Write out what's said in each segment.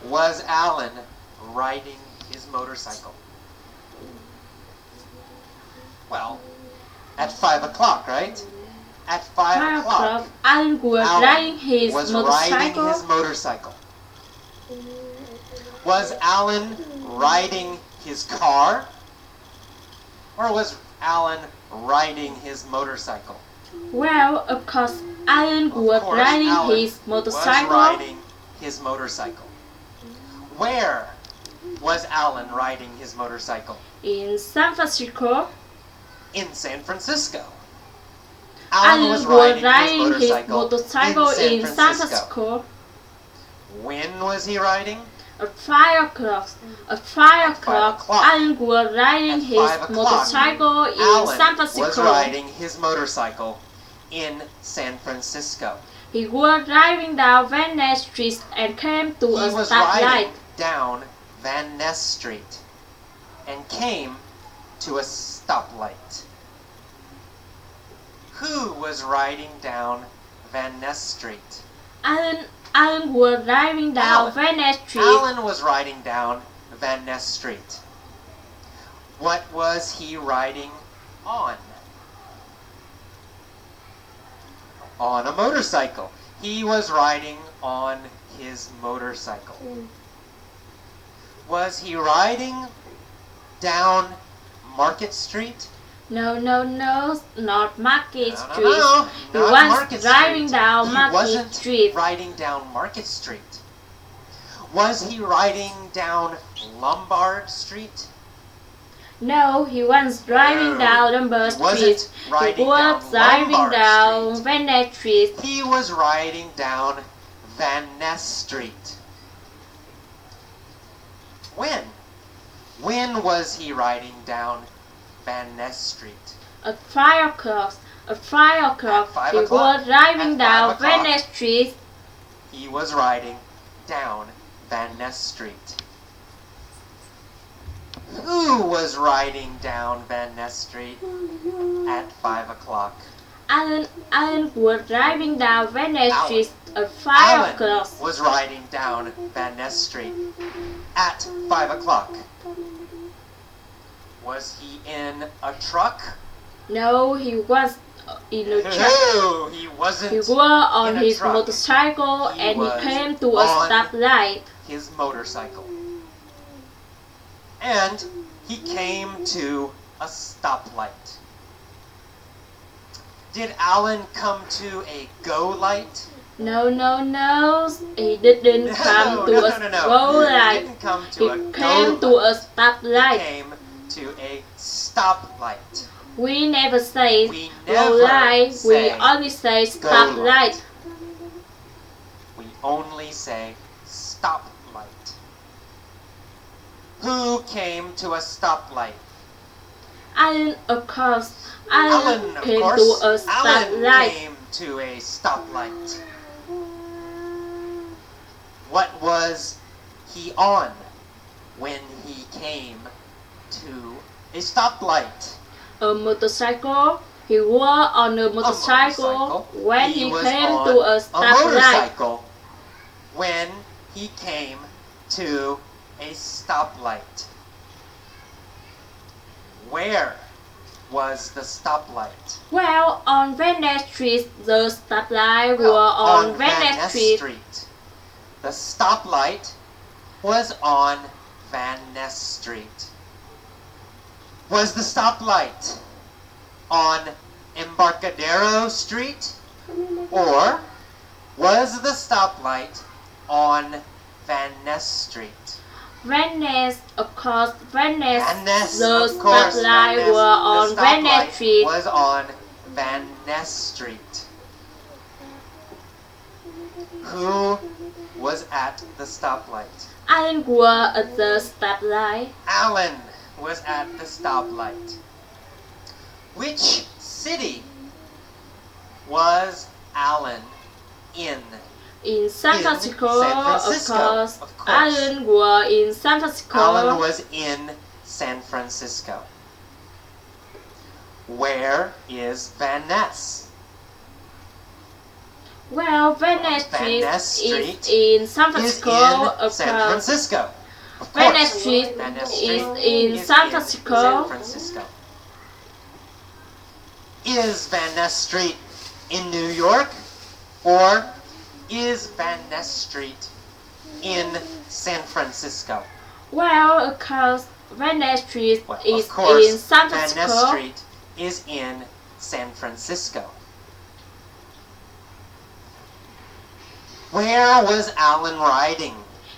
was Alan riding his motorcycle? Well, at 5 o'clock, right? At 5 o'clock, Alan was riding his was motorcycle. riding his motorcycle. Was Alan riding his car? Or was Alan riding his motorcycle? Well, of course, Alan was riding his motorcycle. Was riding his motorcycle. Where was Alan riding his motorcycle? In San Francisco. In San Francisco. Alan was riding his motorcycle in San Francisco. When was he riding? At 5 o'clock. At 5 o'clock, Alan was riding his motorcycle in San Francisco. Was riding his motorcycle in San Francisco. He was driving down Van Ness Street and came to a stoplight. He was riding down Van Ness Street and came to a stoplight. Who was riding down Van Ness Street? Alan was driving down Van Ness Street. Alan was riding down Van Ness Street. What was he riding on? On a motorcycle. He was riding on his motorcycle. Was he riding down Market Street? No, not Market Street. No, he not was driving down Market Street. He wasn't riding down Market Street. Was he riding down Lombard Street? No, he was driving down Lombard Street. He was driving down Van Ness Street. He was riding down Van Ness Street. When? When was he riding down Van Ness Street? At 5 o'clock. At 5 o'clock, he was driving down Van Ness Street. He was riding down Van Ness Street. Who was riding down Van Ness Street at 5 o'clock? Alan was driving down Van Ness Street at 5 o'clock. Alan was riding down Van Ness Street at 5 o'clock. Was he in a truck? No, he was in a truck. No, he wasn't. He was on his motorcycle and he came to a stoplight. His motorcycle. And he came to a stoplight. Did Alan come to a go light? No. He didn't come to a go light. He didn't come to a go came to a stoplight. He came to a stoplight. We never say go light. We only say stoplight. We only say stoplight. Who came to a stoplight? Alan, of course. Alan came to a stoplight. Alan came to a stoplight. What was he on when he came to a stoplight? A motorcycle. He was on a motorcycle when he came to a stoplight. When he came to a stoplight. Where was the stoplight? Well, on Van Ness Street. The stoplight was on Van Ness Street. The stoplight was on Van Ness Street. Was the stoplight on Embarcadero Street? Or was the stoplight on Van Ness Street? Van Ness, of course, Van Ness. The stoplight was on Van Ness Street. Was on Van Ness Street. Who was at the stoplight? Alan was at the stoplight. Alan was at the stoplight. Which city was Alan in? In San Francisco, of course. Alan was in San Francisco. Alan was in San Francisco. Where is Van Ness? Well, Venice Street Venice Street is in San is Francisco. in San Francisco. Of Venice course, Street Venice is Street in is San in Francisco. San Francisco. Is Van Ness Street in New York, or is Van Ness Street in San Francisco? Well, of course, Venice Street Well, is of course, in San Van Ness Francisco. Street is in San Francisco. Where was Alan riding?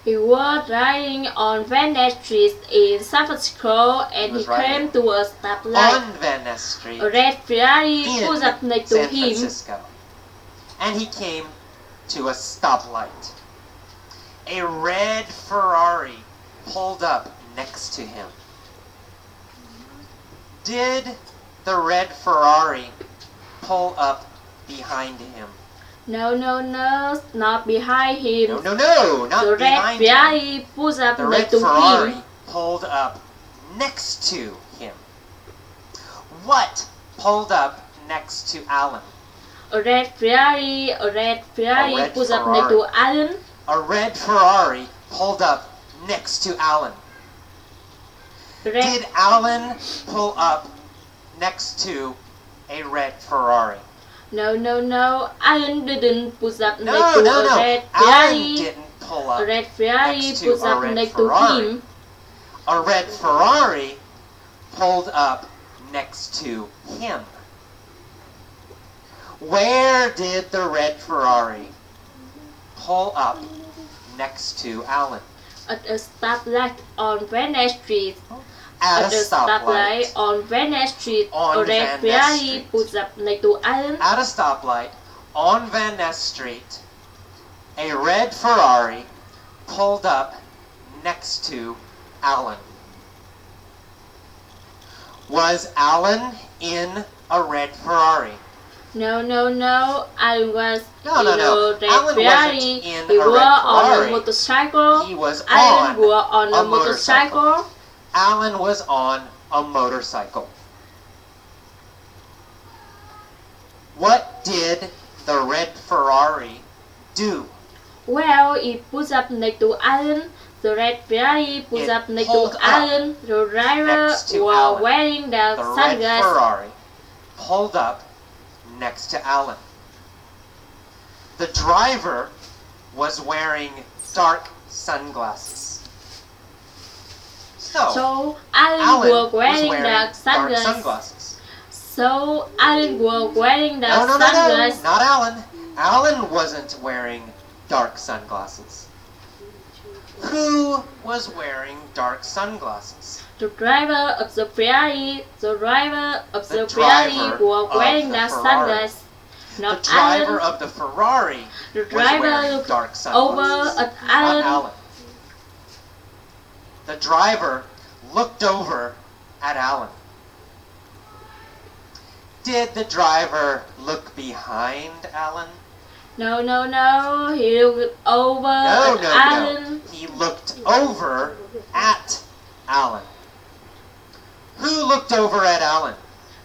He was riding on Venice Street in San Francisco and he was came riding to a stoplight. On Van Ness Street A red Ferrari in pulled up next to San him. Francisco. And he came to a stoplight. A red Ferrari pulled up next to him. Did the red Ferrari pull up behind him? No, not behind him. No, not The red behind him. Ferrari pulls up The red next to Ferrari him. pulled up next to him. What pulled up next to Alan? A red Ferrari pulls up next to Alan. A red Ferrari pulled up next to Alan. Did Alan pull up next to a red Ferrari? No, Alan didn't pull up next No, to no, a no. red Alan Ferrari. didn't pull up A red Ferrari next to pulls a up red next Ferrari. to him. A red Ferrari pulled up next to him. Where did the red Ferrari pull up next to Alan? At a stoplight on Venice Street. At At a a stoplight stoplight. on Venice Street. On A red Van Ness Ferrari Street. pulls up next to Alan. At a stoplight on Van Ness Street, a red Ferrari pulled up next to Alan. Was Alan in a red Ferrari? No, Alan was No, in a red Alan Ferrari. wasn't in He a was red on a Ferrari. motorcycle. He was Alan was on on a motorcycle. Alan was on a motorcycle. What did the red Ferrari do? Well, it pulls up next to Alan. The red Ferrari pulls It up next pulled to up Alan. The driver next to was Alan. wearing the The red sunglasses. Ferrari pulled up next to Alan. The driver was wearing dark sunglasses. So Alan was wearing the dark sunglasses. sunglasses. So Alan was wearing the No, sunglasses. not Alan. Alan wasn't wearing dark sunglasses. Who was wearing dark sunglasses? The driver of the Ferrari. The driver of The the Ferrari driver was of wearing the the Ferrari. sunglasses. The Not driver Alan. of the Ferrari The was wearing driver looked dark over sunglasses. at Not Alan. Alan. The driver looked over at Alan. Did the driver look behind Alan? No. He looked over at Alan. He looked over at Alan. Who looked over at Alan?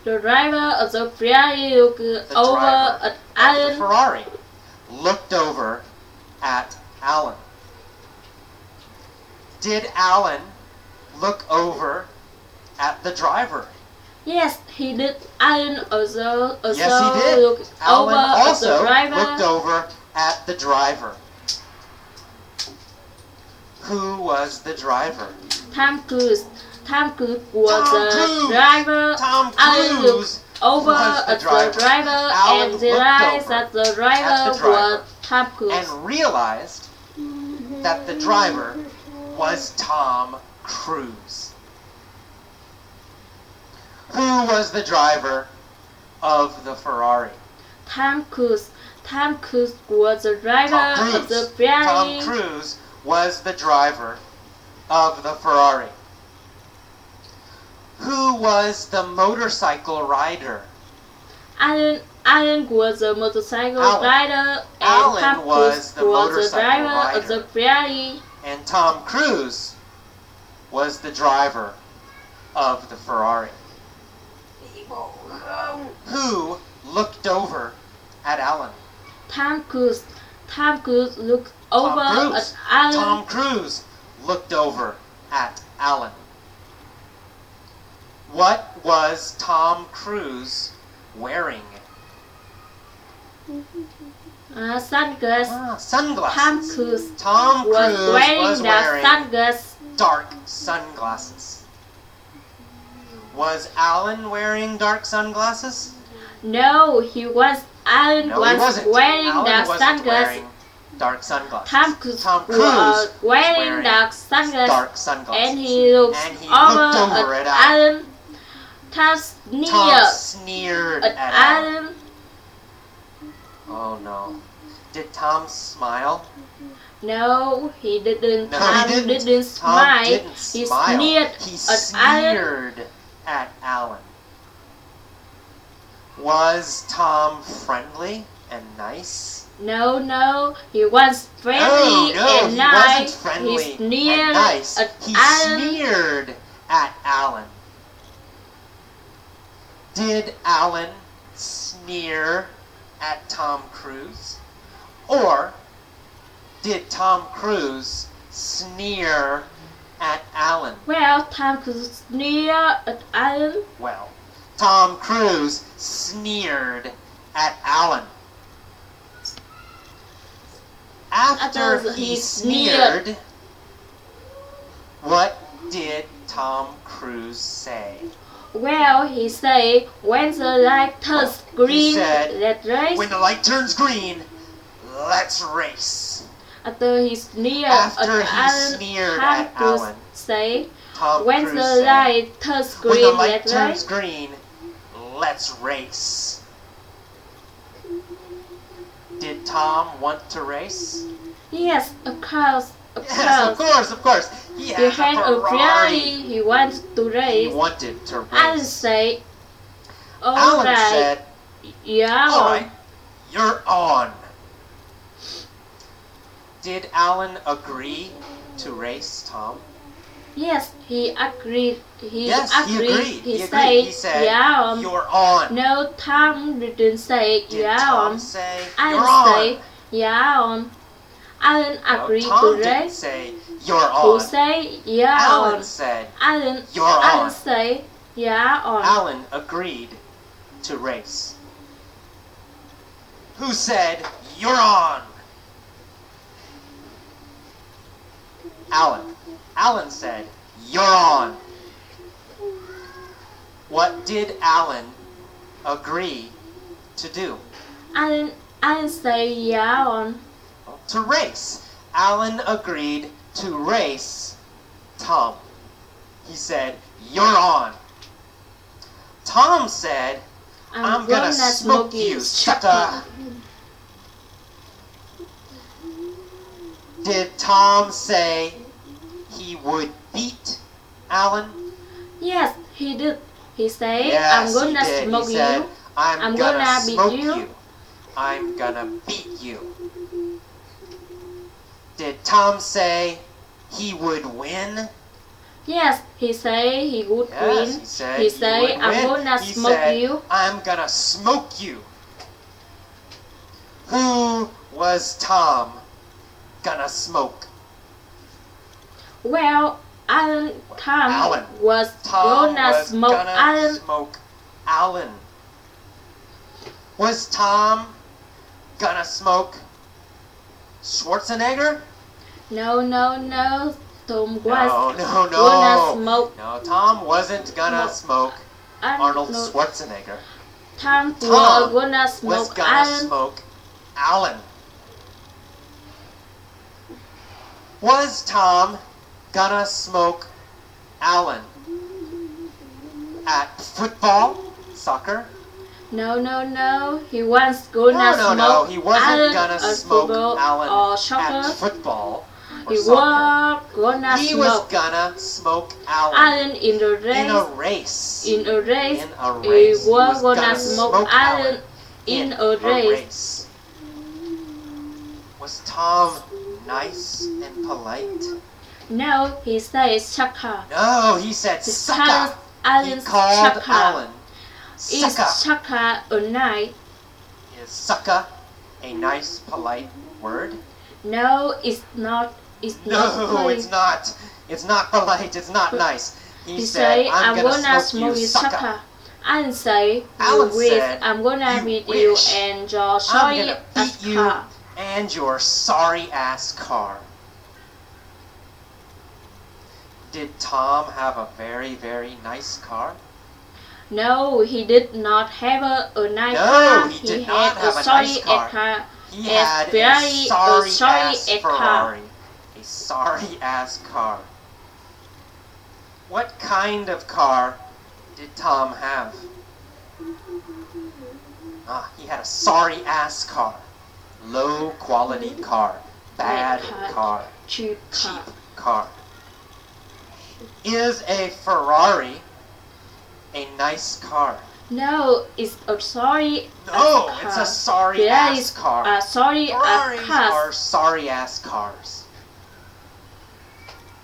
The driver of the Ferrari looked The over driver at of the Alan. Ferrari looked over at Alan. Did Alan look over at the driver? Yes, he did. Alan also Yes, he did. looked Alan over at also the driver. looked over at the driver. Who was the driver? Tom Cruise. Tom Cruise was Tom the Cruise. driver. Tom Alan Cruise looked over was the at driver. the driver Alan and realized looked that the at driver the driver was Tom Cruise. and realized that the driver was Tom Cruise. Who was the driver of the Ferrari? Tom Cruise. Tom Cruise was the driver Tom of the Cruise. Ferrari. Tom Cruise was the driver of the Ferrari. Who was the motorcycle rider? Alan was a motorcycle Alan. rider and Alan Tom was Cruise the was the motorcycle driver of rider. the Ferrari. And Tom Cruise was the driver of the Ferrari. Who looked over at Alan? Tom Cruise looked over at Alan. Tom Cruise looked over at Alan. What was Tom Cruise wearing? Sunglasses. Sunglasses. Tom Cruise was wearing sunglasses. Dark sunglasses. Was Alan wearing dark sunglasses? No, he was. Alan was wearing dark sunglasses. Dark sunglasses. Tom Cruise was wearing dark sunglasses. And he looked over at Alan. Tom sneered at Alan. Oh no. Did Tom smile? No, he didn't. No, Tom he didn't. didn't smile. Tom didn't smile. He sneered at Alan. Was Tom friendly and nice? No, he was friendly and nice. Wasn't friendly he sneered and nice. At he Alan. sneered at Alan. Did Alan sneer at Tom Cruise? Or did Tom Cruise sneer at Alan? Well, Tom Cruise sneered at Alan. Well, Tom Cruise sneered at Alan. After he sneered, what did Tom Cruise say? Well, he said, when the light turns green, let's race. When the light turns green, let's race. After he sneered at Alan, Tom Cruise said, when the light turns green, let's race. Did Tom want to race? Yes, of course. Yes, of course. He had a Ferrari. He wanted to race. He wanted to race. Alan said, Alan said, yeah. All right, you're on. Did Alan agree to race Tom? Yes, he agreed. He agreed. He said, yeah. You're on. No, Tom didn't say, yeah. Tom say, Alan said, yeah. Alan agreed to race. Didn't say, you're on. Who say, yeah. Alan said, you're on. Alan said, yeah. Alan agreed to race. Who said, you're on? Alan. Alan said, you're on. What did Alan agree to do? Alan said, yeah. To race. Alan agreed to race Tom. He said, you're on. Tom said, I'm gonna smoke you, sucker. Did Tom say he would beat Alan? Yes, he did. He said, yes, I'm gonna smoke he said, you. I'm gonna smoke you. I'm gonna beat you. Did Tom say he would win? Yes, he said he would win. He said, I'm gonna smoke you. I'm gonna smoke you. Who was Tom gonna smoke? Well, Tom was gonna smoke Alan. Smoke Alan. Was Tom gonna smoke Schwarzenegger? No. Tom was gonna smoke. No, Tom wasn't gonna smoke Arnold Schwarzenegger. Tom was gonna smoke Alan. Was Tom gonna smoke Alan at football, soccer? No. He was gonna smoke he wasn't Alan gonna smoke Alan or soccer. at football or he soccer. He was gonna smoke Alan in a race. He was gonna smoke Alan in a race. Was Tom nice and polite? No, he said sucker. No, he said sucker. He called Alan Is sucker a night? Is sucker a nice, polite word? No, it's not. It's not No, polite. it's not. It's not polite. It's not nice. He said, I'm gonna smoke you, you, sucker. sucker. Alan said, Alan you wish said, I'm gonna "You beat you wish. and your I'm sorry gonna ass beat you car. and your sorry ass car." Did Tom have a very, very nice car? No, he did not have a nice No, car. he did had not have a sorry nice car. car. He had a sorry ass Ferrari. A sorry ass car. What kind of car did Tom have? He had a sorry ass car. Low quality car. Bad car. Cheap car. Cheap car. Is a Ferrari a nice car? No, it's a sorry No, ass car. it's a sorry ass car. A sorry Ferraris ass car. are sorry ass cars.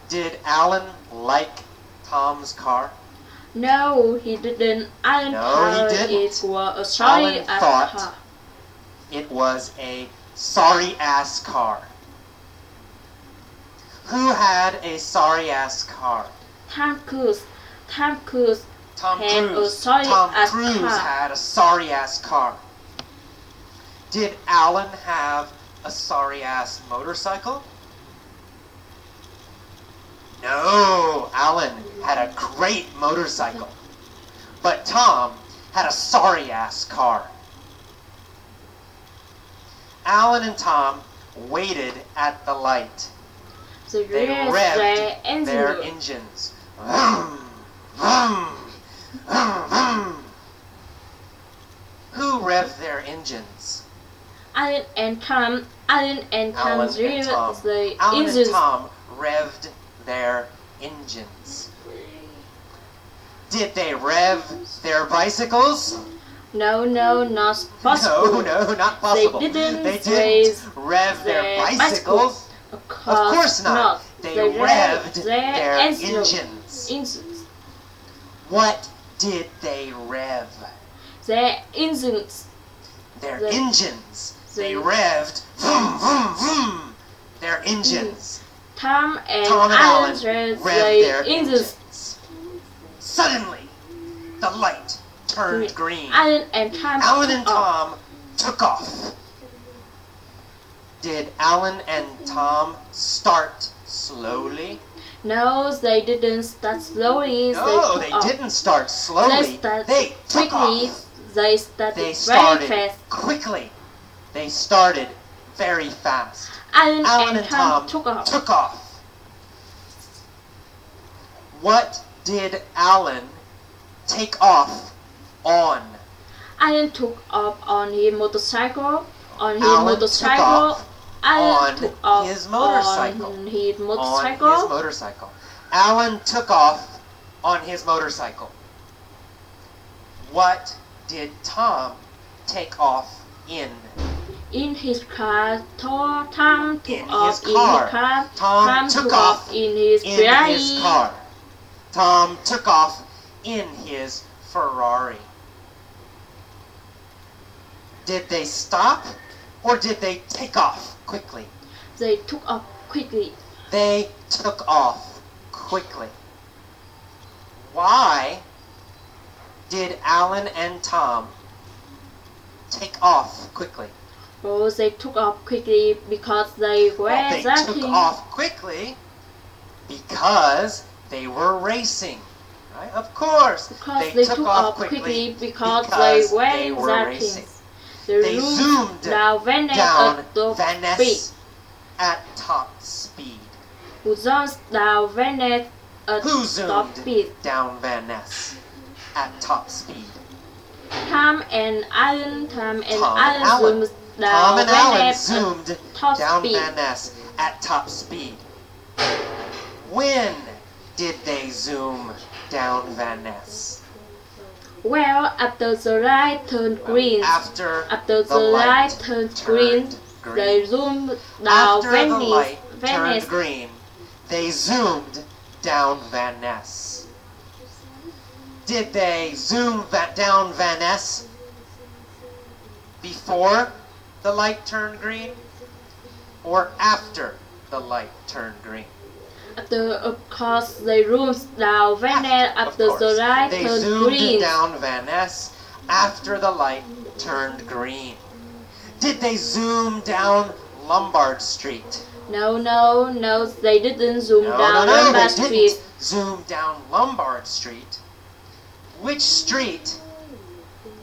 Did Alan like Tom's car? No, he didn't. Alan No, thought he didn't. it was a sorry Alan ass thought car. it was a sorry ass car. Who had a sorry ass car? Tom Cruise. Tom Cruise Tom had a Cruise. sorry Tom ass Cruise car. had a sorry ass car. Did Alan have a sorry ass motorcycle? No, Alan had a great motorcycle. But Tom had a sorry ass car. Alan and Tom waited at the light. They revved their engines. Vroom, vroom, vroom, vroom. Who revved their engines? Alan and Tom revved the Alan and engines. Tom revved their engines. Did they rev their bicycles? No, not possible. No, not possible. They didn't rev their bicycles. Of course not. They revved their engines. What did they rev? Their engines. Their engines. They revved vroom, vroom, vroom. Their engines. Tom and Alan revved their engines. Suddenly, the light turned green. Alan and Tom took off. Did Alan and Tom start slowly? No, they didn't start slowly. No, they didn't start slowly. They took quickly. off. They started They very started fast. quickly. They started very fast. Alan and Tom took off. What did Alan take off on? Alan took off on his motorcycle. Alan took off on his motorcycle. Alan took off on his motorcycle. What did Tom take off in? In his car. Tom took off in his car. Tom took off in his car. Tom took off in his Ferrari. Did they stop or did they take off quickly? They took off quickly. They took off quickly. Why did Alan and Tom take off quickly? Oh, they took off quickly because they were They took off quickly because they were racing. Right? Of course. Because they took off quickly because they were racing. They zoomed down Van Ness at top speed. Who zoomed down Van Ness at Who top zoomed speed? down Van Ness at top speed? Tom and Alan zoomed Tom down and Van Alan Ness zoomed at top down speed. Van Ness at top speed. When did they zoom down Van Ness? Well, after the light turned green. After the light turned green, they zoomed down After Van the light Ness. turned green, they zoomed down Van Ness. Did they zoom down Van Ness before the light turned green or after the light turned green? After, of course, they zoomed down Van Ness after the light they turned zoomed green. down Van Ness after the light turned green. Did they zoom down Lombard Street? No, they didn't zoom down No, Lombard they Street. didn't zoom down Lombard Street. Which street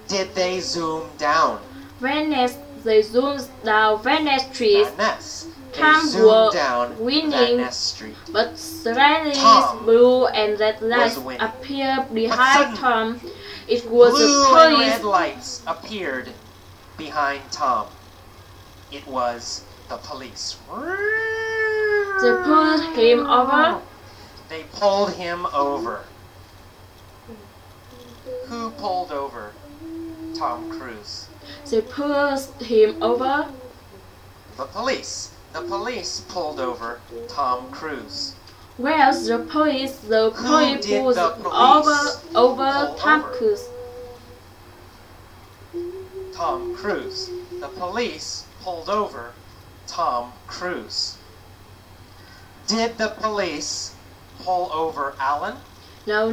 did they zoom down? Van Ness, they zoomed down Van Ness Street. Van Ness. They Tom zoomed was down winning, Van Ness Street. but suddenly Tom blue and red lights winning. appeared behind Tom. It was Blue the and police. red lights appeared behind Tom. It was the police. They pulled him over. They pulled him over. Who pulled over Tom Cruise? They pulled him over. The police. The police pulled over Tom Cruise. Well, the police did pulled the police over pull Tom over? Cruise. Tom Cruise. The police pulled over Tom Cruise. Did the police pull over Alan? No,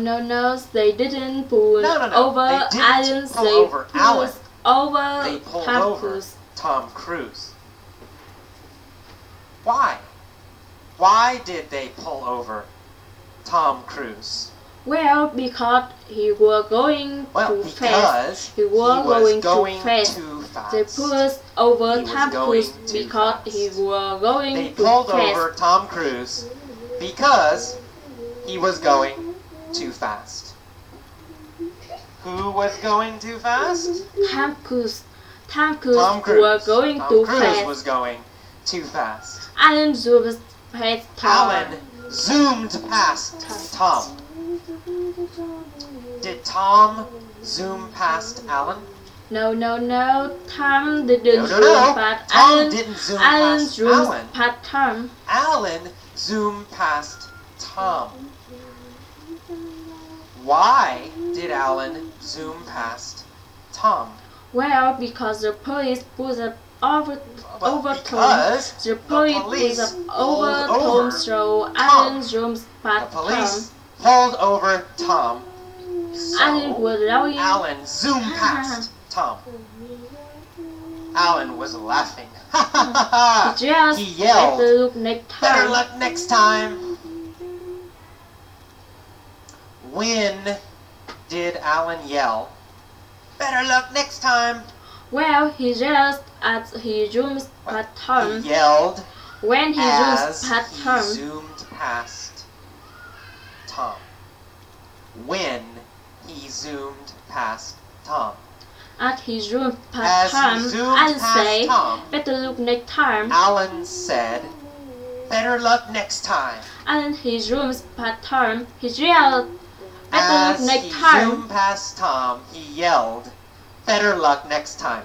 they didn't pull No. over They didn't Alan. pull They over pulled Alan. over They pulled Tom over Cruise. Tom Cruise. Why? Why did they pull over Tom Cruise? Well, because he was going too fast. Because He was going too fast. too fast. They pulled over He was Tom going Cruise too because fast. he was going They too pulled fast. over Tom Cruise because he was going too fast. Who was going too fast? Tom Cruise Tom Cruise. was going Tom too Cruise fast. was going too fast. Alan zoomed past Tom. Alan zoomed past Tom. Did Tom zoom past Alan? No. Tom didn't No. zoom past Tom Alan. didn't zoom Alan past zoomed Alan. past Tom. Alan zoomed past Tom. Why did Alan zoom past Tom? Well, because the police pulled up over Tom. Because The police pulled up over Tom, so Alan zoomed the past Tom. police pulled over Tom. Alan So was yelling. Alan zoomed past Tom. Alan was laughing. Ha ha ha ha! Just He yelled, better look next "Better time. luck next time." When did Alan yell, "Better luck next time"? Well, he just as he zoomed past Tom. He yelled When he as zoomed past he Tom. zoomed past Tom. When he zoomed past Tom. As he zoomed As past he Tom, zoomed Alan past said, Tom, better look next time. Alan said, "Better luck next time." And he zoomed past Tom. He yelled, better As look next he time. zoomed past Tom, he yelled, "Better luck next time."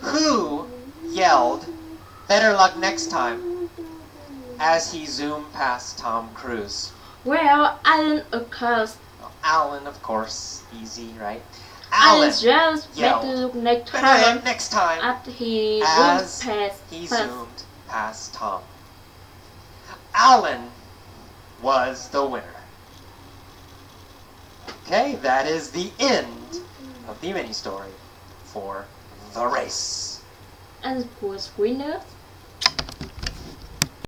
Who yelled, "Better luck next time," as he zoomed past Tom Cruise? Well, Alan, of course. Alan, of course. Easy, right? Alan Alan just yelled, better look next "Better time. luck next time," As he as zoomed past. he zoomed past Tom. Alan was the winner. Okay, that is the end of the mini story for The Race. And who was winner?